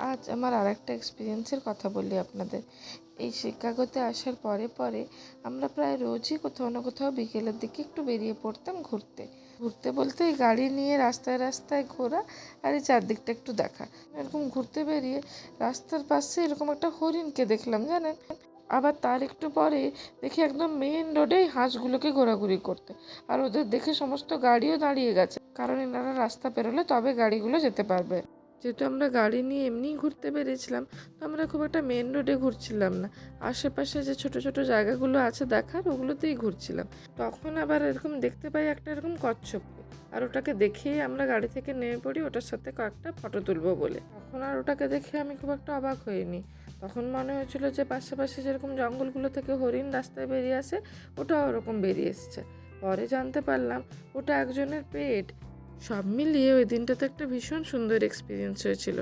আজ আমার আরেকটা এক্সপিরিয়েন্সের কথা বলি আপনাদের। এই শিকাগোতে আসার পরে পরে আমরা প্রায় রোজই কোথাও না কোথাও বিকেলের দিকে একটু বেরিয়ে পড়তাম ঘুরতে। ঘুরতে বলতে এই গাড়ি নিয়ে রাস্তায় রাস্তায় ঘোরা আর এই চারদিকটা একটু দেখা। এরকম ঘুরতে বেরিয়ে রাস্তার পাশে এরকম একটা হরিণকে দেখলাম জানেন। আবার তার একটু পরে দেখি একদম মেন রোডেই হাঁসগুলোকে ঘোরাঘুরি করতে। আর ওদের দেখে সমস্ত গাড়িও দাঁড়িয়ে গেছে, কারণ এনারা রাস্তা পেরোলে তবে গাড়িগুলো যেতে পারবে। যেহেতু আমরা গাড়ি নিয়ে এমনিই ঘুরতে বেরিয়েছিলাম, তো আমরা খুব একটা মেন রোডে ঘুরছিলাম না, আশেপাশে যে ছোট ছোট জায়গাগুলো আছে দেখার ওগুলোতেই ঘুরছিলাম। তখন আবার এরকম দেখতে পাই একটা এরকম কচ্ছপকে, আর ওটাকে দেখেই আমরা গাড়ি থেকে নেমে পড়ি ওটার সাথে কয়েকটা ফটো তুলবো বলে। তখন আর ওটাকে দেখে আমি খুব একটা অবাক হইনি। তখন মনে হয়েছিল যে পাশাপাশি যেরকম জঙ্গলগুলো থেকে হরিণ রাস্তায় বেরিয়ে আসে, ওটাও ওরকম বেরিয়ে এসছে। পরে জানতে পারলাম ওটা একজনের পেট। সব মিলিয়ে ওই দিনটাতে একটা ভীষণ সুন্দর এক্সপিরিয়েন্স হয়েছিল।